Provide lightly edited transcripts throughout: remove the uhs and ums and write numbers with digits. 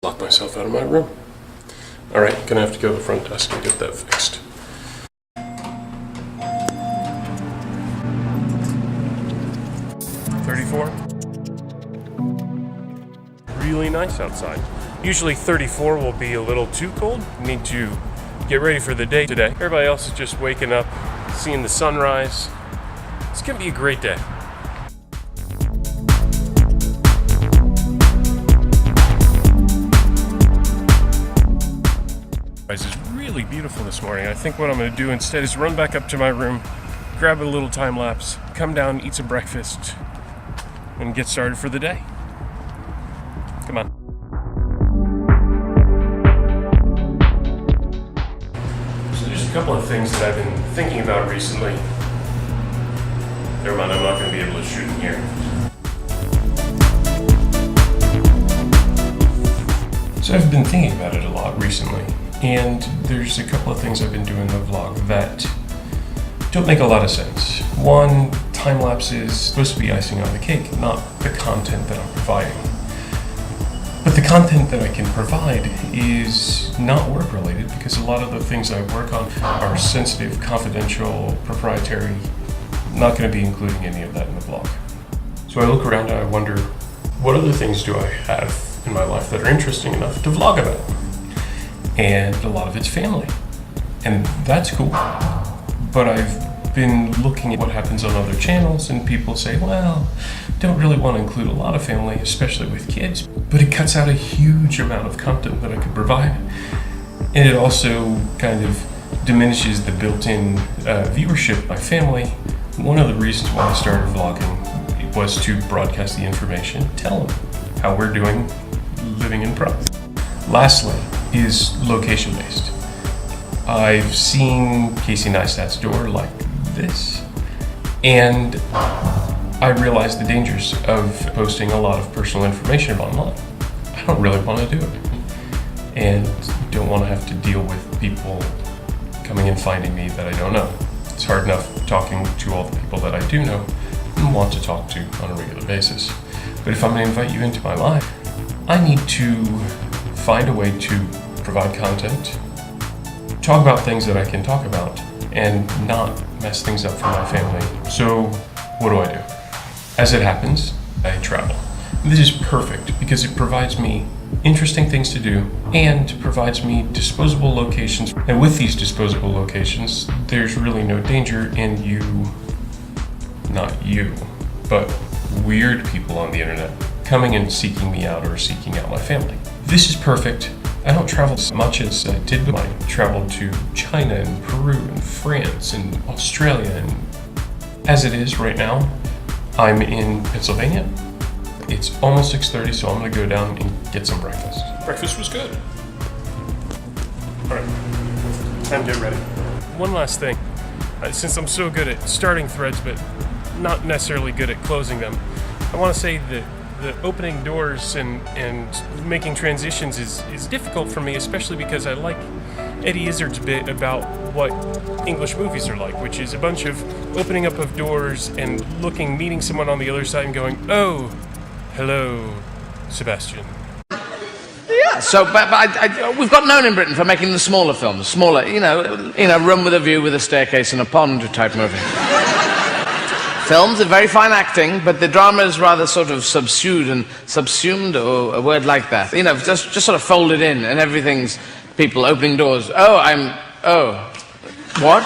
Lock myself out of my room. Alright, gonna have to go to the front desk and get that fixed. Really nice outside. Usually 34 will be a little too cold. Need to get ready for the day today. Everybody else is just waking up, seeing the sunrise. It's gonna be a great day. It's really beautiful this morning. I think what I'm gonna do instead is run back up to my room, grab a little time lapse, come down, eat some breakfast, and get started for the day. Come on. So there's a couple of things that I've been thinking about recently. Never mind, I'm not going to be able to shoot in here. So I've been thinking about it a lot recently, and there's a couple of things I've been doing in the vlog that don't make a lot of sense. One, time lapse is supposed to be icing on the cake, not the content that I'm providing. But the content that I can provide is not work related because a lot of the things I work on are sensitive, confidential, proprietary. I'm not going to be including any of that in the vlog. So I look around and I wonder, what other things do I have in my life that are interesting enough to vlog about? And a lot of it's family. And that's cool. But I've been looking at what happens on other channels, and people say, well, don't really want to include a lot of family, especially with kids, but it cuts out a huge amount of content that I could provide. And it also kind of diminishes the built-in viewership by family. One of the reasons why I started vlogging was to broadcast the information, tell them how we're doing living in private. Lastly is location-based. I've seen Casey Neistat's door like this, and I realized the dangers of posting a lot of personal information online. I don't really want to do it, and don't want to have to deal with people coming and finding me that I don't know. It's hard enough talking to all the people that I do know and want to talk to on a regular basis. But if I'm going to invite you into my life, I need to find a way to provide content, talk about things that I can talk about, and not mess things up for my family. So what do I do? As it happens, I travel. This is perfect because it provides me interesting things to do and provides me disposable locations. And with these disposable locations, there's really no danger in not you, but weird people on the internet coming and seeking me out or seeking out my family. This is perfect. I don't travel as much as I did, but I traveled to China and Peru and France and Australia, and as it is right now, I'm in Pennsylvania. It's almost 6:30, so I'm gonna go down and get some breakfast. Breakfast was good. All right, time to get ready. One last thing, since I'm so good at starting threads, but not necessarily good at closing them, I wanna say that the opening doors and making transitions is difficult for me, especially because I like Eddie Izzard's bit about what English movies are like, which is a bunch of opening up of doors and meeting someone on the other side and going, oh, hello, Sebastian. Yeah, so we've got known in Britain for making the smaller films, you know, Room with a View with a Staircase and a Pond type movie. Films are very fine acting, but the drama is rather sort of subsumed, or a word like that. You know, just sort of folded in, and everything's people opening doors. Oh, what?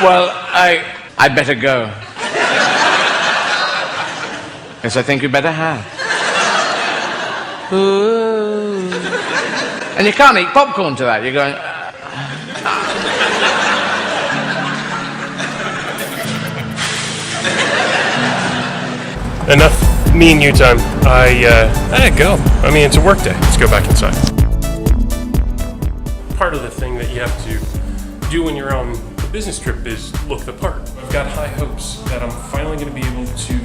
Well, I better go. Yes, I think we better have. Ooh. And you can't eat popcorn to that. You're going... Enough me and you time. I go. I mean, it's a work day. Let's go back inside. Part of the thing that you have to do when you're on a business trip is look the part. I've got high hopes that I'm finally going to be able to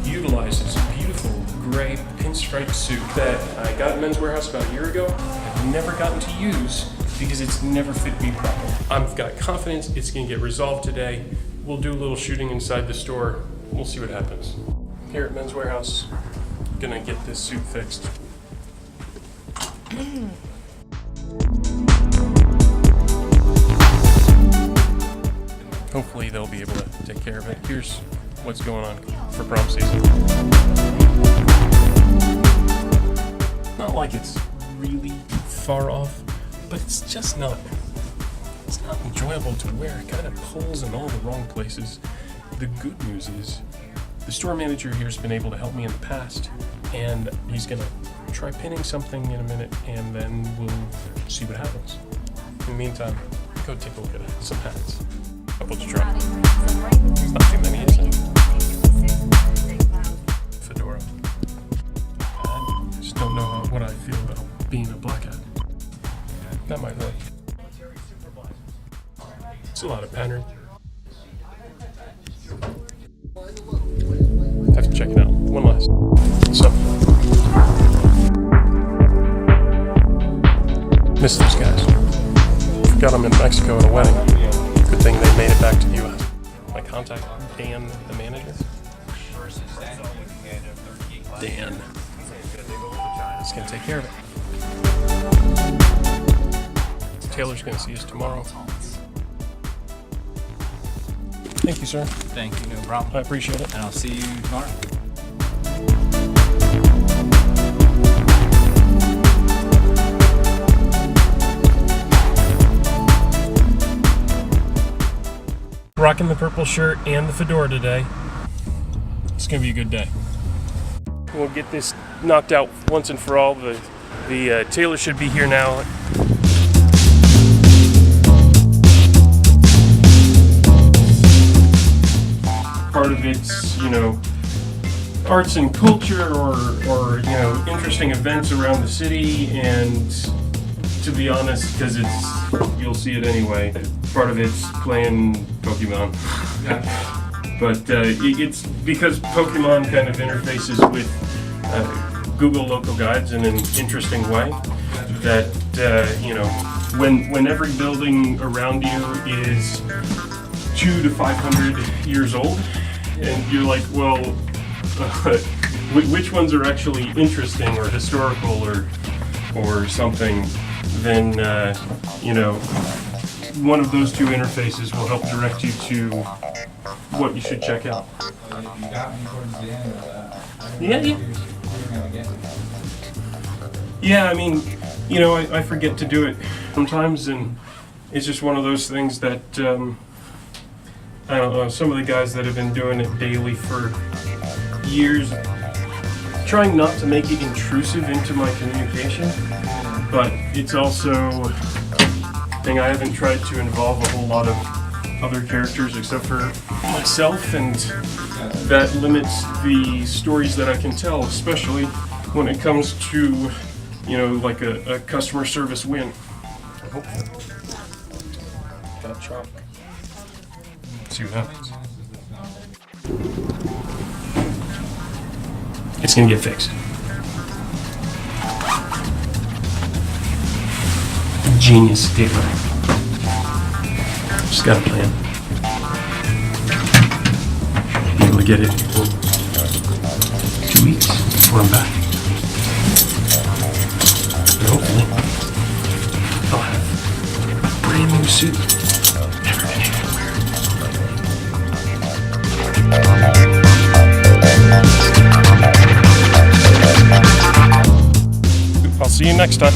utilize this beautiful gray pinstripe suit that I got in Men's Wearhouse about a year ago. I've never gotten to use because it's never fit me properly. I've got confidence it's going to get resolved today. We'll do a little shooting inside the store. We'll see what happens. Here at Men's Wearhouse, gonna get this suit fixed. Hopefully they'll be able to take care of it. Here's what's going on for prom season. Not like it's really far off, but it's just not. It's not enjoyable to wear. It kind of pulls in all the wrong places. The good news is the store manager here's been able to help me in the past, and he's gonna try pinning something in a minute, and then we'll see what happens. In the meantime, go take a look at some hats. Couple to try. It's not too many, is it? Fedora. I just don't know what I feel about being a black hat. That might work. It's a lot of pattern. Have to check it out. One last. So, miss those guys. Got them in Mexico at a wedding. Good thing they made it back to the U.S. My contact, Dan, the manager. Dan. He's gonna take care of it. Taylor's gonna see us tomorrow. Thank you, sir. Thank you, no problem. I appreciate it. And I'll see you tomorrow. Rocking the purple shirt and the fedora today. It's gonna be a good day. We'll get this knocked out once and for all. The tailor should be here now. Part of it's, arts and culture or interesting events around the city, and to be honest, because you'll see it anyway, part of it's playing Pokemon. But it's because Pokemon kind of interfaces with Google local guides in an interesting way that, when every building around you is 200 to 500 years old, and you're like, well, which ones are actually interesting or historical or something, then, one of those two interfaces will help direct you to what you should check out. Yeah, I mean, I forget to do it sometimes, and it's just one of those things that, I don't know, some of the guys that have been doing it daily for years, trying not to make it intrusive into my communication, but it's also a thing I haven't tried to involve a whole lot of other characters except for myself, and that limits the stories that I can tell, especially when it comes to, like a customer service win. I hope got chalk. See what happens. It's gonna get fixed. Genius taper. Just got a plan. Be able to get it in 2 weeks before I'm back. And hopefully, I'll have a brand new suit. Never been able to wear it. I'll see you next time.